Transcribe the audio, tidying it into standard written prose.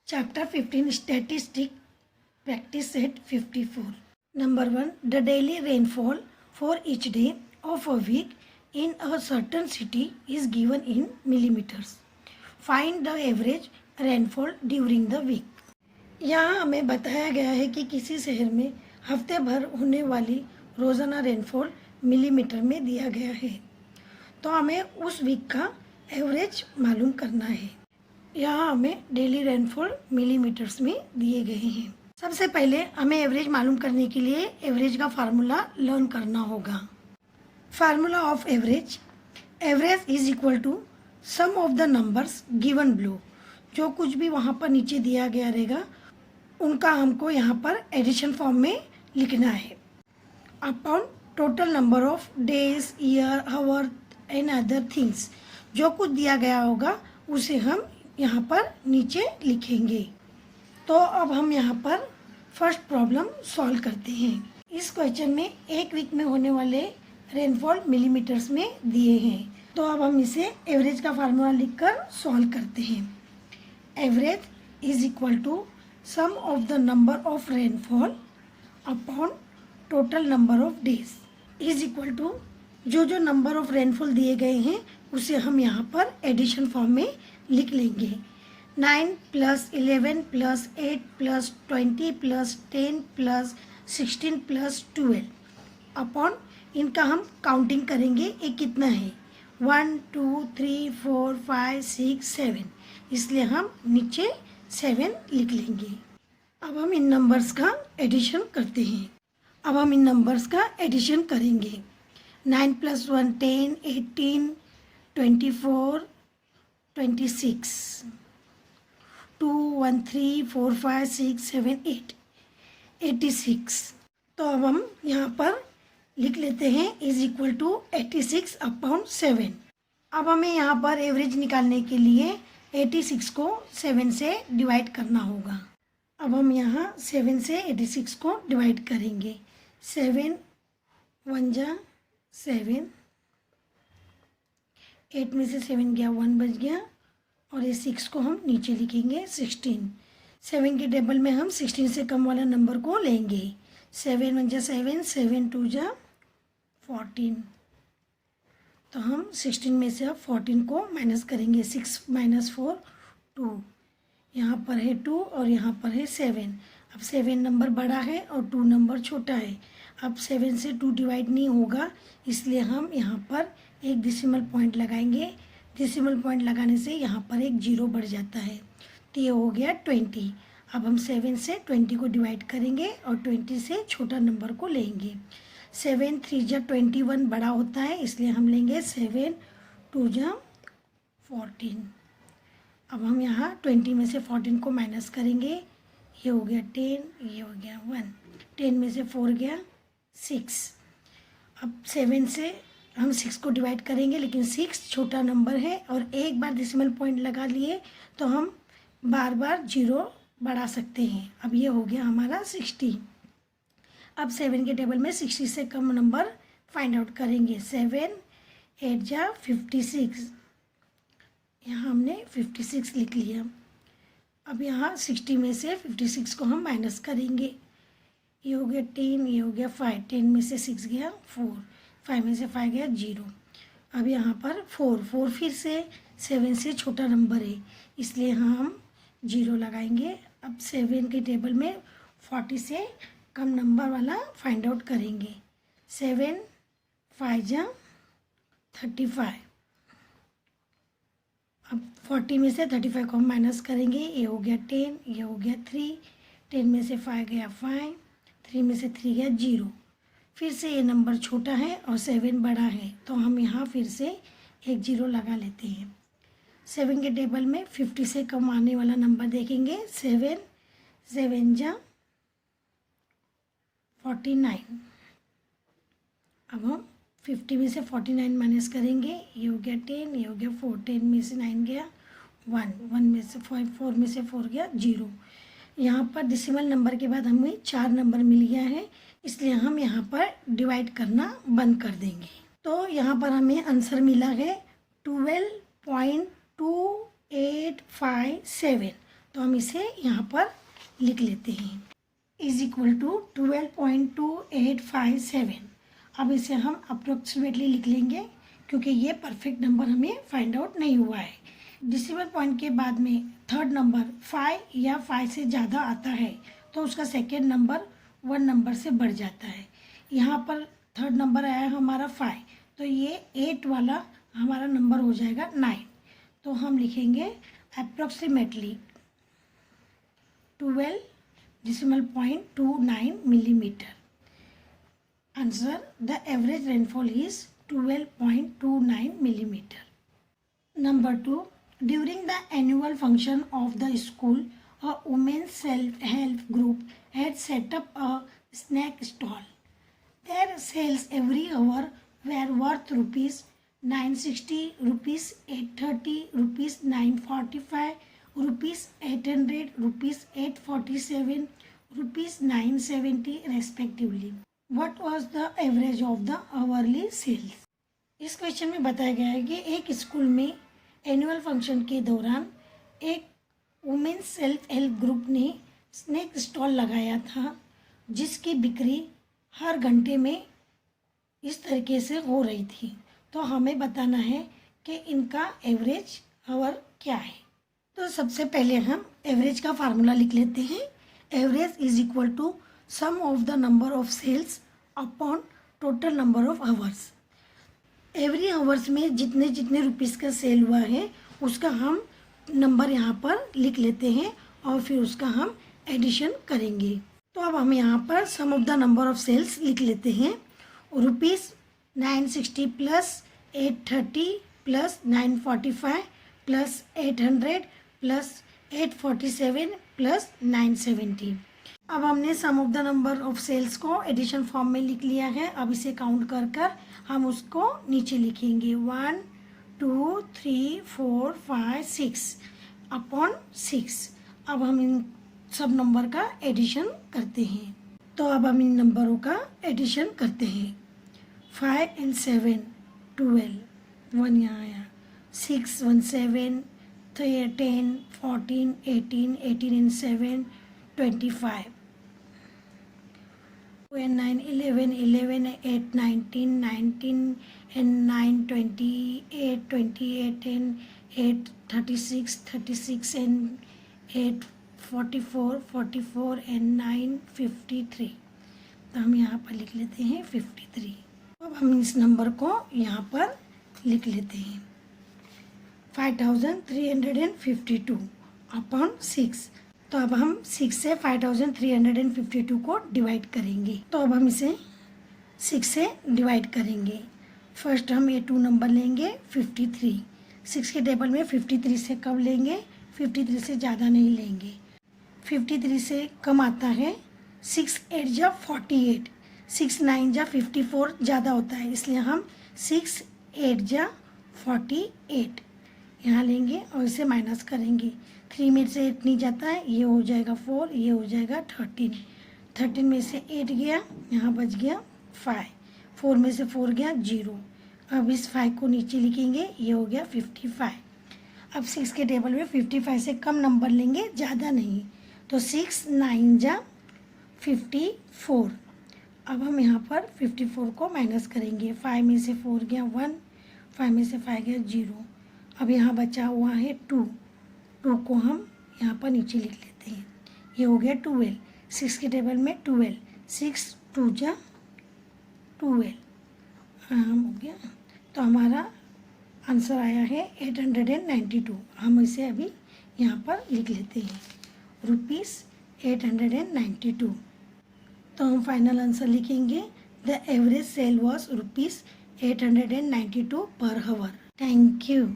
Chapter 15 Statistic Practice Set 54. Number 1. The daily rainfall for each day of a week in a certain city is given in millimeters. Find the average rainfall during the week. यहाँ हमें बताया गया है कि किसी शहर में हफ्ते भर होने वाली रोज़ाना रेनफॉल मिलीमीटर में दिया गया है, तो हमें उस वीक का एवरेज मालूम करना है। यहाँ हमें डेली रेनफॉल मिलीमीटर्स में दिए गए हैं। सबसे पहले हमें एवरेज मालूम करने के लिए एवरेज का फार्मूला लर्न करना होगा। Formula of average, average is equal to sum of the numbers given below. जो कुछ भी वहाँ पर नीचे दिया गया रहेगा उनका हमको यहाँ पर एडिशन फॉर्म में लिखना है, upon total number of days, year, our and other things. जो कुछ दिया गया होगा उसे हम यहाँ पर नीचे लिखेंगे। तो अब हम यहाँ पर फर्स्ट प्रॉब्लम सॉल्व करते हैं। इस क्वेश्चन में एक वीक में होने वाले रेनफॉल मिलीमीटर्स में दिए हैं, तो अब हम इसे एवरेज का फार्मूला लिखकर सॉल्व करते हैं। Average is equal to sum of the number of rainfall upon total number of days is equal to जो नंबर ऑफ रेनफॉल दिए गए हैं उसे हम यहाँ पर एडिशन फॉर्म में लिख लेंगे। 9 + 11 + 8 + 20 + 10 + 16 + 12 अपॉन इनका हम काउंटिंग करेंगे, ये कितना है 1 2 3 4 5 6 7, इसलिए हम नीचे 7 लिख लेंगे। अब हम इन नंबर्स का एडिशन करते हैं। अब हम इन नंबर्स का एडिशन करेंगे। 9 + 1 10, 18, 24, 26, 2 1 3 4 5 6 7 8, 86। तो अब हम यहाँ पर लिख लेते हैं इज इक्वल टू 86 अपॉन 7। अब हमें यहाँ पर एवरेज निकालने के लिए 86 को 7 से डिवाइड करना होगा। अब हम यहाँ 7 से 86 को डिवाइड करेंगे। 7 1 जा 7, 8 में से 7 गया 1 बच गया, और ये 6 को हम नीचे लिखेंगे 16। 7 के टेबल में हम 16 से कम वाला नंबर को लेंगे। 7 1 जा 7, 7 2 जा 14, तो हम 16 में से अब 14 को माइनस करेंगे। 6 - 4 2, यहाँ पर है 2 और यहाँ पर है 7। अब 7 नंबर बड़ा है और 2 नंबर छोटा है। अब 7 से 2 डिवाइड नहीं होगा, इसलिए हम यहाँ पर एक डेसिमल पॉइंट लगाएंगे। डेसिमल पॉइंट लगाने से यहाँ पर एक 0 बढ़ जाता है, तो ये हो गया 20। अब हम 7 से 20 को डिवाइड करेंगे और 20 से छोटा नंबर को लेंगे। 7 3 जा 21 बड़ा होता है, इसलिए हम लेंगे 7 2 जा 14। अब हम यहाँ 20 में से 14 को माइनस करेंगे, ये हो गया 10, ये हो गया 1। 10 में से 4 गया 6। अब 7 से हम 6 को डिवाइड करेंगे, लेकिन 6 छोटा नंबर है और एक बार डेसिमल पॉइंट लगा लिए तो हम बार बार 0 बढ़ा सकते हैं। अब ये हो गया हमारा 60। अब 7 के टेबल में 60 से कम नंबर फाइंड आउट करेंगे। 7 8 जा 56, यहाँ हमने 56 लिख लिया। अब यहाँ 60 में से 56 को हम माइनस करेंगे, ये हो गया 10, ये हो गया 5। 10 में से 6 गया 4, 5 में से 5 गया 0। अब यहाँ पर 4 फिर से 7 से छोटा नंबर है, इसलिए हम 0 लगाएंगे। अब 7 के टेबल में 40 से कम नंबर वाला फाइंड आउट करेंगे। 7 5 जा 35। अब 40 में से 35 को हम माइनस करेंगे, ये हो गया 10, ये हो गया 3। 10 में से 5 गया 5, 3 में से 3 गया 0। फिर से ये नंबर छोटा है और 7 बड़ा है, तो हम यहाँ फिर से एक 0 लगा लेते हैं। 7 के टेबल में 50 से कम आने वाला नंबर देखेंगे। 7 7 जा 49। अब हम 50 में से 49 माइनस करेंगे, ये हो गया 10, ये हो गया 4। 10 में से 9 गया 1, 1 में से 5, 4 में से 4 गया 0। यहाँ पर डेसिमल नंबर के बाद हमें 4 नंबर मिल गया है, इसलिए हम यहाँ पर डिवाइड करना बंद कर देंगे। तो यहाँ पर हमें आंसर मिला है 12.2857। तो हम इसे यहाँ पर लिख लेते हैं, इज इक्वल टू 12.2857। अब इसे हम अप्रोक्सीमेटली लिख लेंगे क्योंकि ये परफेक्ट नंबर हमें फाइंड आउट नहीं हुआ है। डिसिमल पॉइंट के बाद में थर्ड नंबर 5 या 5 से ज़्यादा आता है तो उसका सेकेंड नंबर 1 नंबर से बढ़ जाता है। यहाँ पर थर्ड नंबर आया है हमारा 5, तो ये 8 वाला हमारा नंबर हो जाएगा 9। तो हम लिखेंगे approximately 12.29 millimeter. Answer: the average rainfall is 12.29 millimeter. Number 2. During the annual function of the school, a women's self-help group had set up a snack stall. Their sales every hour were worth rupees 960, rupees 830, rupees 945, rupees 800, rupees 847, rupees 970 respectively. What was the average of the hourly sales? इस question में बताया गया है कि एक school में annual function के दौरान एक वुमेन्स सेल्फ हेल्प ग्रुप ने स्नैक स्टॉल लगाया था जिसकी बिक्री हर घंटे में इस तरीके से हो रही थी। तो हमें बताना है कि इनका एवरेज आवर क्या है। तो सबसे पहले हम एवरेज का फार्मूला लिख लेते हैं। Average is equal to sum of the number of sales upon total number of hours. Every hours में जितने जितने रुपीज़ का सेल हुआ है उसका हम नंबर यहाँ पर लिख लेते हैं और फिर उसका हम एडिशन करेंगे। तो अब हम यहाँ पर sum of the number of sales लिख लेते हैं। Rupees 960 plus 830 plus 945 plus 800 plus 847 plus 970। अब हमने sum of the number of sales को एडिशन फॉर्म में लिख लिया है। अब इसे काउंट कर कर हम उसको नीचे लिखेंगे 1 2 3 4 5 6 अपॉन 6। अब हम इन सब नंबर का एडिशन करते हैं। तो अब हम इन नंबरों का एडिशन करते हैं। 5 and 7 12, 1 यहाँ आया, 6 1 7 10 14 18 18 and 7 25, 2 and 9 11 11 8 19 19 and 9 28 28 and 8 36 36 and 8 44 44 and 9 53। तो हम यहाँ पर लिख लेते हैं 53। अब हम इस नंबर को यहाँ पर लिख लेते हैं 5352 अपॉन 6। तो अब हम 6 से 5352 को डिवाइड करेंगे। तो अब हम इसे 6 से डिवाइड करेंगे। फर्स्ट हम ये 2 नंबर लेंगे 53। 6 के टेबल में 53 से कम लेंगे, 53 से ज़्यादा नहीं लेंगे। 53 से कम आता है 6 8 जा 48, 6 9 जा 54 ज़्यादा होता है, इसलिए हम 6 8 जा 48 यहाँ लेंगे और इसे माइनस करेंगे। 3 में से 8 नहीं जाता है, ये हो जाएगा 4, ये हो जाएगा 13। 13 में से 8 गया, यहाँ बच गया 5, 4 में से 4 गया 0। अब इस 5 को नीचे लिखेंगे, ये हो गया 55। अब 6 के टेबल में 55 से कम नंबर लेंगे, ज़्यादा नहीं। तो 6 9 जा 54। अब हम यहाँ पर 54 को माइनस करेंगे। 5 में से 4 गया 1, 5 में से 5 गया 0। अब यहाँ बचा हुआ है 2 को हम यहाँ पर नीचे लिख लेते हैं, ये हो गया 12। 6 के टेबल में 12, 6 2 जा 12 हो गया। तो हमारा आंसर आया है 892। हम इसे अभी यहाँ पर लिख लेते हैं रुपीज़ 892। तो हम फाइनल आंसर लिखेंगे the average sale was rupees 892 per our. Thank you.